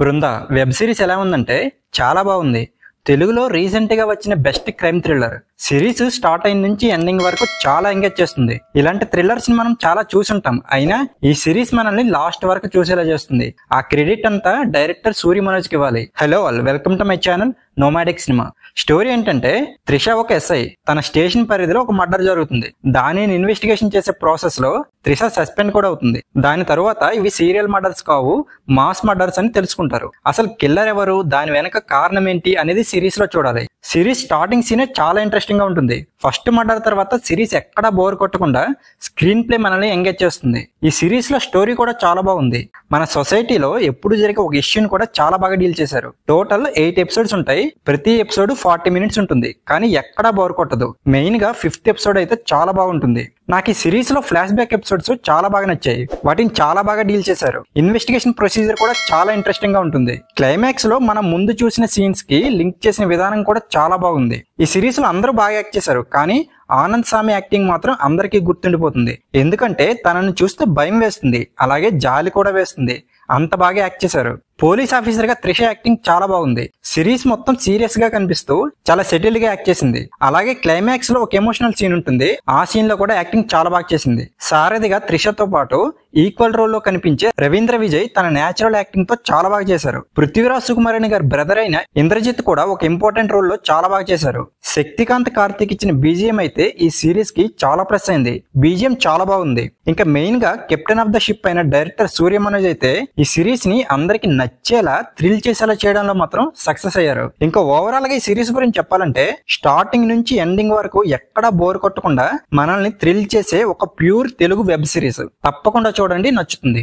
బృంద web series ఎలా ఉందంటే చాలా బాగుంది. తెలుగులో రీసెంట్ గా వచ్చిన best crime thriller. Series start అయిన నుంచి ఎండింగ్ వరకు చాలా ఎంగేజ్ చేస్తుంది. ఇలాంటి థ్రిల్లర్స్ ని మనం చాలా చూసుంటాం, అయినా ఈ సిరీస్ మనల్ని లాస్ట్ వరకు చూసేలా చేస్తుంది. ఆ క్రెడిట్ అంతా డైరెక్టర్ సూర్య మనోజ్ కి ఇవ్వాలి. Hello all, welcome to my channel nomadic cinema. Story ఏంటంటే, త్రిష ఒక ఎస్ఐ. తన స్టేషన్ పరిధిలో ఒక మర్డర్ జరుగుతుంది. దానిని ఇన్వెస్టిగేషన్ చేసే ప్రాసెస్ లో త్రిష సస్పెండ్ కూడా అవుతుంది. దాని తరువాత ఇవి సీరియల్ మర్డర్స్ కావు, మాస్ మర్డర్స్ అని తెలుసుకుంటారు. అసలు కిల్లర్ ఎవరు, దాని వెనక కారణం ఏంటి అనేది సిరీస్ లో చూడాలి. సిరీస్ స్టార్టింగ్ సీనే చాలా ఇంట్రెస్టింగ్ గా ఉంటుంది. ఫస్ట్ మర్డర్ తర్వాత సిరీస్ ఎక్కడా బోర్ కొట్టకుండా స్క్రీన్ ప్లే మనల్ని ఎంగేజ్ చేస్తుంది. ఈ సిరీస్ లో స్టోరీ కూడా చాలా బాగుంది. మన సొసైటీలో ఎప్పుడు జరిగే ఒక ఇష్యూని కూడా చాలా బాగా డీల్ చేశారు. టోటల్ 8 ఎపిసోడ్స్ ఉంటాయి. ప్రతి ఎపిసోడ్ 40 మినిట్స్ ఉంటుంది, కానీ ఎక్కడా బోర్ కొట్టదు. మెయిన్ గా 5th ఎపిసోడ్ అయితే చాలా బాగుంటుంది. నాకు ఈ సిరీస్ లో ఫ్లాష్ బ్యాక్ ఎపిసోడ్స్ చాలా బాగా నచ్చాయి. వాటిని చాలా బాగా డీల్ చేశారు. ఇన్వెస్టిగేషన్ ప్రొసీజర్ కూడా చాలా ఇంట్రెస్టింగ్ గా ఉంటుంది. క్లైమాక్స్ లో మనం ముందు చూసిన సీన్స్ కి లింక్ చేసిన విధానం కూడా చాలా బాగుంది. ఈ సిరీస్ లో అందరూ బాగా యాక్ట్ చేశారు, కానీ ఆనంద్ సామి యాక్టింగ్ మాత్రం అందరికీ గుర్తుండిపోతుంది. ఎందుకంటే తనను చూస్తే భయం వేస్తుంది, అలాగే జాలి కూడా వేస్తుంది. అంత బాగా యాక్ట్ చేశారు. పోలీస్ ఆఫీసర్ గా త్రిష యాక్టింగ్ చాలా బాగుంది. సిరీస్ మొత్తం సీరియస్ గా కనిపిస్తూ చాలా సెటిల్ గా యాక్ట్ చేసింది. అలాగే క్లైమాక్స్ లో ఒక ఎమోషనల్ సీన్ ఉంటుంది, ఆ సీన్ లో కూడా యాక్టింగ్ చాలా బాగా చేసింది. సారథిగా త్రిషతో పాటు ఈక్వల్ రోల్ లో కనిపించే రవీంద్ర విజయ్ తన నేచురల్ యాక్టింగ్ తో చాలా బాగా చేశారు. పృథ్వీరాజ్ సుకుమారణి గారి బ్రదర్ అయిన ఇంద్రజిత్ కూడా ఒక ఇంపార్టెంట్ రోల్ లో చాలా బాగా చేశారు. శక్తికాంత్ కార్తిక్ ఇచ్చిన బీజిఎం అయితే ఈ సిరీస్ కి చాలా ప్లస్ అయింది. బీజిఎం చాలా బాగుంది. ఇంకా మెయిన్ గా కెప్టెన్ ఆఫ్ ద షిప్ అయిన డైరెక్టర్ సూర్య మనోజ్ అయితే ఈ సిరీస్ ని అందరికి నచ్చేలా, థ్రిల్ చేసేలా చేయడంలో మాత్రం సక్సెస్ అయ్యారు. ఇంకా ఓవరాల్ గా ఈ సిరీస్ గురించి చెప్పాలంటే, స్టార్టింగ్ నుంచి ఎండింగ్ వరకు ఎక్కడా బోర్ కొట్టకుండా మనల్ని థ్రిల్ చేసే ఒక ప్యూర్ తెలుగు వెబ్ సిరీస్. తప్పకుండా చూడండి, నచ్చుతుంది.